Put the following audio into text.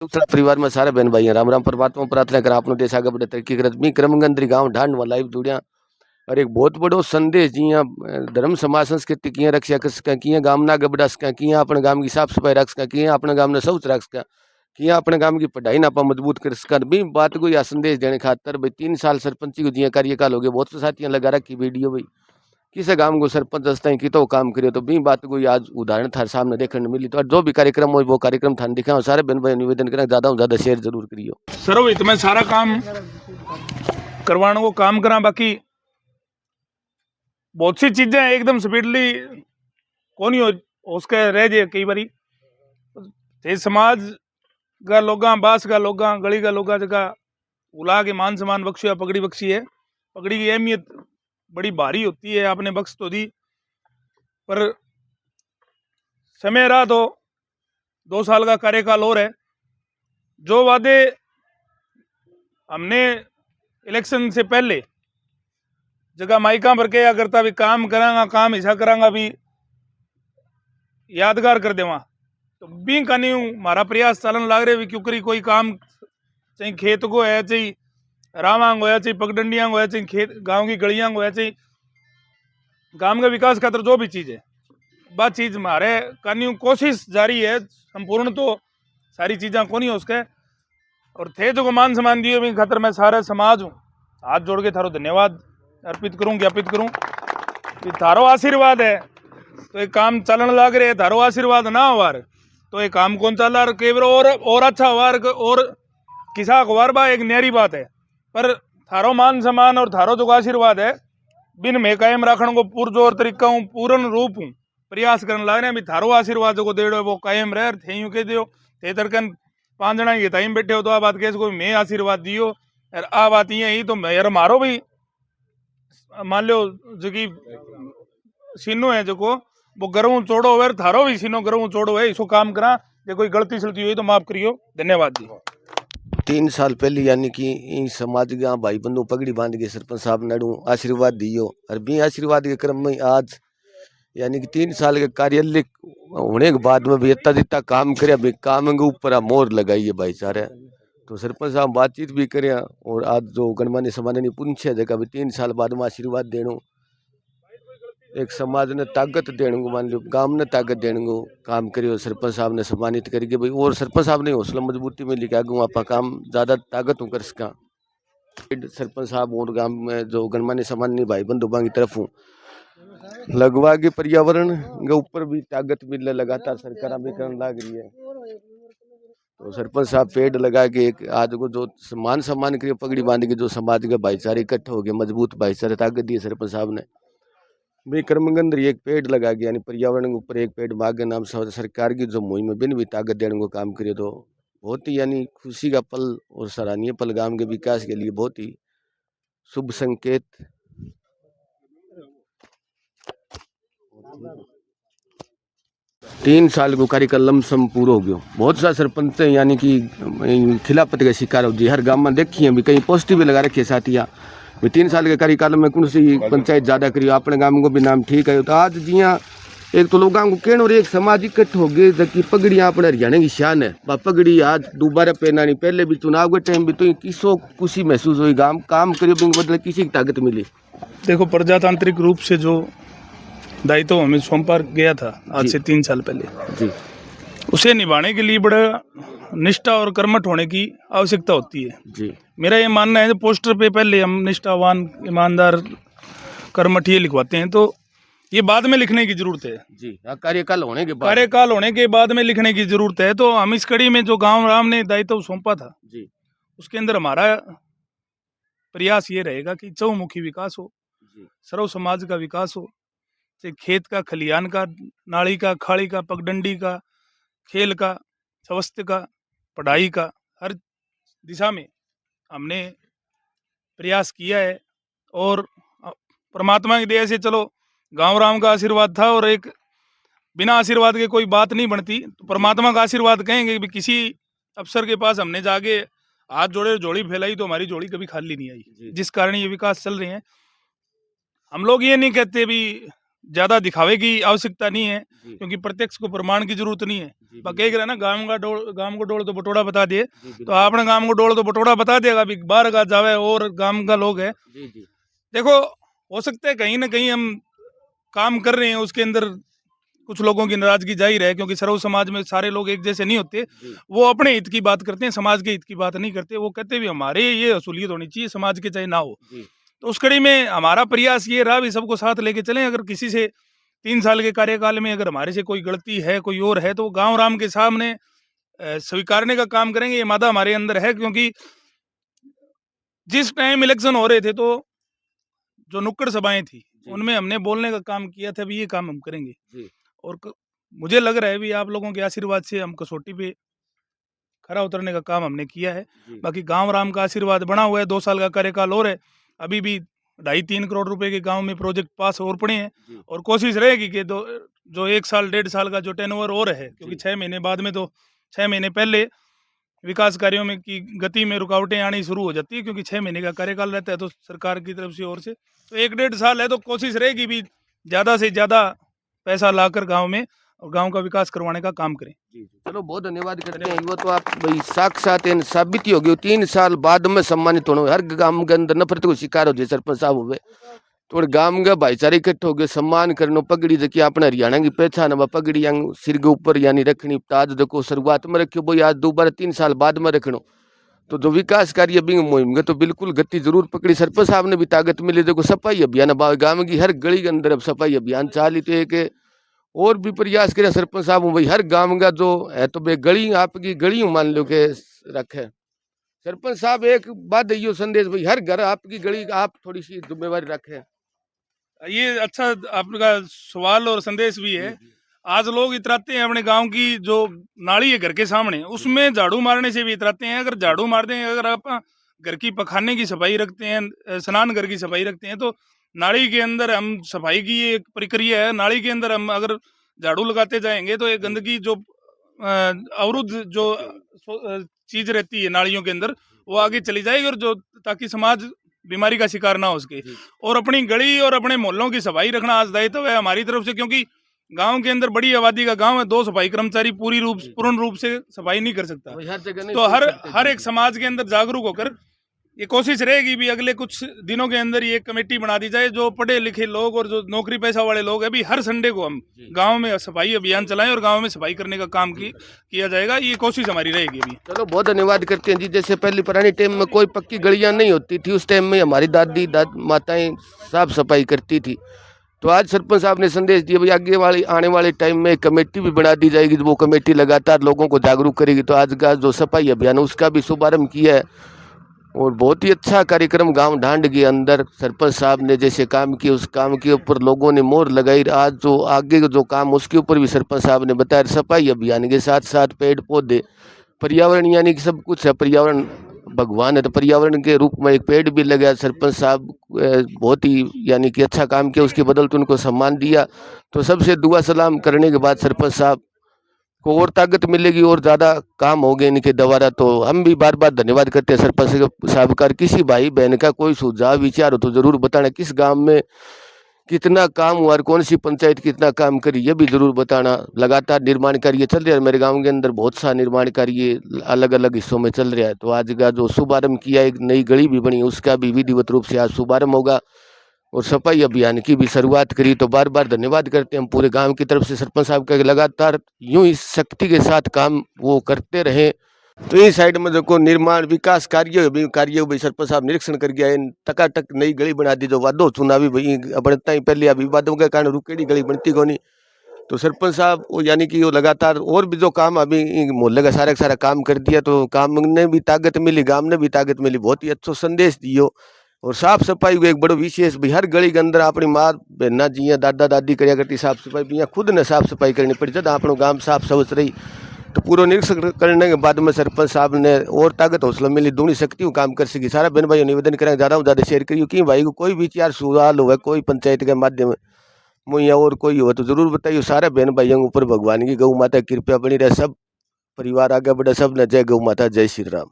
दूसरा परिवार में सारे बहन भाई हैं। राम राम परमात्मा प्रार्थना कर आपनो देश आगे बढ़े तरक्की करत मी क्रमगंदरी गांव ढांड में लाइव जुड़िया और एक बहुत बड़ो संदेश जिया धर्म समाज संस्कृति किया रक्षा कर सकें किया गाम ना आगे बढ़ा सकें किया अपने गाम की साफ सफाई रख सकें किया अपने गाम ने शौच रख सकें किया अपने गाम की पढ़ाई ना मजबूत कर सकें भी बात को या संदेश देने खातर भाई 3 साल सरपंची को जिया कार्यकाल हो गया बहुत से साथियां लगा रखी वीडियो भाई किसी गांव को सरपंच दस्ता की तो काम करे तो भी बात को आज उदाहरण थारे सामने देखने मिली तो जो भी कार्यक्रम हो वो कार्यक्रम थाने दिखा सारे बहन भाई निवेदन करें ज्यादा से ज्यादा शेयर जरूर करियो। सर्वहित में सारा काम करवाने को काम करा। बाकी बहुत सी चीजें एकदम स्पीडली कौन ही हो उसके रह जाए कई बारी समाज का लोगा बास का लोगा गली का लोगा जगह उला के मान सम्मान बख्शिया पगड़ी बख्शी है। पगड़ी की अहमियत बड़ी भारी होती है। आपने बख्श तो दी पर समय रहा तो 2 साल का कार्यकाल और है। जो वादे हमने इलेक्शन से पहले जगह माइका भर के या करता भी काम करांगा काम ऐसा करांगा भी यादगार कर देवा तो भी कानी हमारा प्रयास चलन लाग रहे भी क्योंकि कोई काम चाहे खेत को है चाहे रामांग होया चाहे पगडंडियांग होया चाहे खेत गांव की गलियां होया चाहे गांव का विकास खातर जो भी चीज है बात चीज हमारे कानी कोशिश जारी है। संपूर्ण तो सारी चीज़ें को नहीं हो उसके और थे जो मान सम्मान दिए भी खातर मैं सारे समाज हूँ हाथ जोड़ के थारो धन्यवाद अर्पित करूँ ज्ञापित करूँ कि थारो आशीर्वाद है तो एक काम चलन लाग रहे। थारो आशीर्वाद ना हुआर तो एक काम कौन चल रहा केवल और अच्छा हुआर और किसा अखबार बा एक न्यारी बात है। पर थारो मान सम्मान और थारो जो आशीर्वाद है बिन में कायम रखने को पुरजोर तरीका हूँ पूर्ण रूप हूँ प्रयास करने लग रहे हैं। थारो आशीर्वाद जो देड़ो वो कायम रहे थे यूँ के दियो थे तरकन 5 जना ये टाइम बैठे हो तो आ बात कैसे कोई मैं आशीर्वाद दियो और आ बात ये ही तो यार मारो भाई मान लो जो कि सीनो है जो को वो गर्व चोड़ो हुए थारो भी सीनो गर्व चोड़ो है इसको काम करा जो कोई गलती सलती हुई तो माफ करियो। धन्यवाद जी। 3 साल पहले यानी कि समाज के भाई बंधु पगड़ी बांध के सरपंच साहब नड़ू आशीर्वाद दियो और भी आशीर्वाद के क्रम में आज यानी कि 3 साल के कार्यालय होने के बाद में भी इतना जितना काम करे भाई काम के ऊपर मोहर लगाई है भाई सारे तो सरपंच साहब बातचीत भी करे और आज जो गणमान्य समाज ने पूछे जगह भी 3 साल बाद में आशीर्वाद देनो एक समाज ने ताकत देने को मान लो गांव ने ताकत देने को काम करियो सरपंच साहब ने सम्मानित करके भाई और सरपंच साहब ने हौसला मजबूती में लिखा आगे आप काम ज्यादा ताकत कर सका। सरपंच साहब और गांव में जो गणमान्य सम्मानी भाई बंधु की तरफ हूँ लगवा के पर्यावरण के ऊपर भी ताकत मिलने लगातार सरकार भी करने लग रही है तो सरपंच साहब पेड़ लगा के एक आज को जो मान सम्मान करिए पगड़ी बांध के जो समाज के भाईचारे इकट्ठे हो गए मजबूत भाईचारे ताकत दी सरपंच साहब ने भी कर्मगंदरी एक पेड़ लगा के यानी पर्यावरण के ऊपर एक पेड़ मांग के नाम सरकार की जो मुहिम बिन भी ताकत देने को काम करे तो बहुत ही यानी खुशी का पल और सराहनीय पल गांव के विकास के लिए बहुत ही शुभ संकेत। 3 साल को कार्यकाल लमसम पूरा हो गयो बहुत सा सरपंच यानी कि खिलाफत का शिकार हो जी हर गांव में देखी है भी कहीं पॉजिटिव लगा रखे साथिया 3 साल के कार्यकाल में कौन सी पंचायत ज्यादा करी अपने गांव को भी नाम ठीक है तो आज जिया एक तो लोगों को कहना और एक सामाजिक इकट्ठ हो गए जबकि पगड़ियाँ अपने हरियाणा की शान है पगड़ी आज दोबारा पहना नहीं पहले भी चुनाव के टाइम भी तो किसो खुशी महसूस हुई गांव काम करियो बदले किसी की ताकत मिली। देखो प्रजातांत्रिक रूप से जो दायित्व हमें सौंपा गया था आज से 3 साल पहले जी उसे निभाने के लिए बड़ा निष्ठा और कर्मठ होने की आवश्यकता होती है जी। मेरा ये मानना है पोस्टर पे पहले हम निष्ठावान ईमानदार कर्मठ ये लिखवाते हैं तो ये बाद में लिखने की जरूरत है जी कार्यकाल होने के बाद में लिखने की जरूरत है। तो हम इस कड़ी में जो गांव राम ने दायित्व सौंपा था जी उसके अंदर हमारा प्रयास ये रहेगा कि चौमुखी विकास हो सर्व समाज का विकास हो चाहे खेत का खलियान का नाली का खाड़ी का पगडंडी का खेल का स्वास्थ्य का पढ़ाई का हर दिशा में हमने प्रयास किया है। और परमात्मा की दया से चलो गांव राम का आशीर्वाद था और एक बिना आशीर्वाद के कोई बात नहीं बनती तो परमात्मा का आशीर्वाद कहेंगे कि किसी अफसर के पास हमने जाके हाथ जोड़े झोली फैलाई तो हमारी झोली कभी खाली नहीं आई जिस कारण ये विकास चल रहे हैं। हम लोग ये नहीं कहते भी ज़्यादा दिखावे की आवश्यकता नहीं है, जी क्योंकि प्रत्यक्ष को प्रमाण की जरूरत नहीं है। जी बाकी कह रहे ना, गाम को डोल तो बटोड़ा बता दिए, जी तो बिल्कुल। आपने गाम को डोल तो बटोड़ा बता दिया, अभी बाहर का जावे और गाम का लोग है। जी जी देखो, हो सकता है कहीं ना कहीं हम काम कर रहे हैं, उसके अंदर कुछ लोगों की नाराजगी जाहिर है, क्योंकि सर्व समाज में सारे लोग एक जैसे नहीं होते। जी वो अपने हित की बात करते हैं, समाज के हित की बात नहीं करते। वो कहते भी हमारे ये असूलियत होनी चाहिए, समाज के चाहे ना हो। जी तो उस कड़ी में हमारा प्रयास ये रहा भी सबको साथ लेके चलें। अगर किसी से 3 साल के कार्यकाल में अगर हमारे से कोई गलती है, कोई और है, तो गांव राम के सामने स्वीकारने का काम करेंगे। ये मादा हमारे अंदर है, क्योंकि जिस टाइम इलेक्शन हो रहे थे, तो जो नुक्कड़ सभाएं थी, जी उनमें हमने बोलने का काम किया था भी ये काम हम करेंगे। जी और मुझे लग रहा है भी आप लोगों के आशीर्वाद से हम कसौटी पे खरा उतरने का काम हमने किया है। जी बाकी गांव राम का आशीर्वाद बना हुआ है, 2 साल का कार्यकाल और है। अभी भी 2.5-3 करोड़ रुपए के गांव में प्रोजेक्ट पास और पड़े हैं, जी और कोशिश रहेगी कि जो 1 साल 1.5 साल का जो टेनओवर और है, क्योंकि जी 6 महीने बाद में, तो 6 महीने पहले विकास कार्यों में की गति में रुकावटें आनी शुरू हो जाती है, क्योंकि 6 महीने का कार्यकाल रहता है, तो सरकार की तरफ से ओर से तो 1-1.5 साल है, तो कोशिश रहेगी भी ज़्यादा से ज़्यादा पैसा लाकर गांव में और गांव का विकास करवाने का काम करें। जी जी। चलो बहुत धन्यवाद करते हैं। वो तो आप भाई साक्षात इन साबित ही होगी 3 साल बाद में सम्मानित होना हर गांव के अंदर नफरत को शिकार हो जाए सरपंच साहब हुए तो गांव का भाईचारा इकट्ठे हो गए सम्मान करनो पगड़ी देखिए अपने हरियाणा की पहचान है पगड़ी यंग सिर के ऊपर यानी रखनी ताज देखो शुरुआत में रखियो भाई आज दोबारा 3 साल बाद में रखनो तो जो विकास कार्य भी मुहिम में तो बिल्कुल गति जरूर पकड़ी सरपंच साहब ने भी ताकत मिली देखो सफाई अभियान गांव की हर गली के अंदर अब सफाई अभियान चाली तो एक और भी प्रयास करे सरपंच साहब भाई हर गांव का जो है तो भाई गली आपकी गली मान लो के रखे सरपंच साहब एक बात यो संदेश भाई हर घर आपकी गली आप थोड़ी सी जिम्मेवारी रखे। ये अच्छा आपका सवाल और संदेश भी है। जी आज लोग इतराते हैं अपने गांव की जो नाली है घर के सामने, उसमें झाड़ू मारने से भी इतराते हैं। अगर झाड़ू मार दें, अगर आप घर की पखाने की सफाई रखते हैं, स्नान घर की सफाई रखते हैं, तो नाली के अंदर हम सफाई की एक प्रक्रिया है। नाली के अंदर हम अगर झाड़ू लगाते जाएंगे, तो ये गंदगी जो अवरुद्ध जो चीज रहती है नालियों के अंदर, वो आगे चली जाएगी, और जो ताकि समाज बीमारी का शिकार ना हो सके। जी और अपनी गली और अपने मोहल्लों की सफाई रखना आज दायित्व है हमारी तरफ से, क्योंकि गांव के अंदर बड़ी आबादी का गांव है, 2 सफाई कर्मचारी पूर्ण रूप से सफाई नहीं कर सकता। वही हर जगह नहीं तो पहुंच सकते। हर जी एक समाज के अंदर जागरूक होकर ये कोशिश रहेगी भी अगले कुछ दिनों के अंदर ये कमेटी बना दी जाए, जो पढ़े लिखे लोग और जो नौकरी पैसा वाले लोग हैं, भी हर संडे को हम जी गांव में सफाई अभियान चलाएं और गांव में सफाई करने का काम किया जाएगा। ये कोशिश हमारी रहेगी अभी। चलो बहुत धन्यवाद करते हैं जी। जैसे पहले पुरानी टाइम में कोई पक्की गलियां नहीं होती थी उस टाइम में हमारी दादी माताएं साफ सफाई करती थी तो आज सरपंच साहब ने संदेश दिया भाई आगे वाली आने वाले टाइम में कमेटी भी बना दी जाएगी वो कमेटी लगातार लोगों को जागरूक करेगी तो आज का जो सफाई अभियान है उसका भी शुभारंभ किया है और बहुत ही अच्छा कार्यक्रम गांव ढांड के अंदर सरपंच साहब ने जैसे काम किया उस काम के ऊपर लोगों ने मोहर लगाई। आज जो आगे जो काम उसके ऊपर भी सरपंच साहब ने बताया सफाई अभियान के साथ साथ पेड़ पौधे पर्यावरण यानी कि सब कुछ है पर्यावरण भगवान है तो पर्यावरण के रूप में एक पेड़ भी लगा सरपंच साहब बहुत ही यानी कि अच्छा काम किया उसके बदल तो उनको सम्मान दिया। तो सबसे दुआ सलाम करने के बाद सरपंच साहब को और ताकत मिलेगी और ज़्यादा काम हो गए इनके द्वारा। तो हम भी बार बार धन्यवाद करते हैं सरपंच साहब का। किसी भाई बहन का कोई सुझाव विचार हो तो ज़रूर बताना किस गांव में कितना काम हुआ और कौन सी पंचायत कितना काम करी ये भी जरूर बताना। लगातार निर्माण कार्य चल रहा है मेरे गांव के अंदर बहुत सा निर्माण कार्य अलग अलग हिस्सों में चल रहा है। तो आज का जो शुभारंभ किया एक नई गली भी बनी उसका भी विधिवत रूप से आज शुभारंभ होगा और सफाई अभियान की भी शुरुआत करी। तो बार बार धन्यवाद करते हैं हम पूरे गांव की तरफ से सरपंच साहब का लगातार यूं ही शक्ति के साथ काम वो करते रहे। तो इस साइड में देखो निर्माण विकास कार्य भाई सरपंच साहब निरीक्षण कर गया टकाटक नई गली बना दी जो वादो चुनावी भाई बनता ही पहले विवादों के कारण रुकेड़ी गली बनती को नहीं। तो सरपंच साहब वो यानी कि वो लगातार और भी जो काम अभी मोहल्ले का सारा काम कर दिया तो काम ने भी ताकत मिली गांव ने भी ताकत मिली बहुत ही अच्छा संदेश दियो। और साफ सफाई को एक बड़ो विशेष भी हर गली के अंदर अपनी माँ बहना जी दादा दादी कराया करती साफ सफाई भी खुद ने साफ सफाई करनी पड़ी जब अपनो गांव साफ सवच रही। तो पूरा निरीक्षण करने के बाद में सरपंच साहब ने और ताकत हौसला मिली दूनी शक्ति काम कर सकी। सारा बहन भाई निवेदन करें ज़्यादा से ज़्यादा शेयर करिए कि भाई को कोई विचार सवाल हुआ कोई पंचायत के माध्यम में या और कोई हुआ तो जरूर बताइए। सारे बहन भाइयों के ऊपर भगवान की गौ माता कृपया बनी रहे सब परिवार आगे बढ़े सब न जय गौ माता जय श्री राम।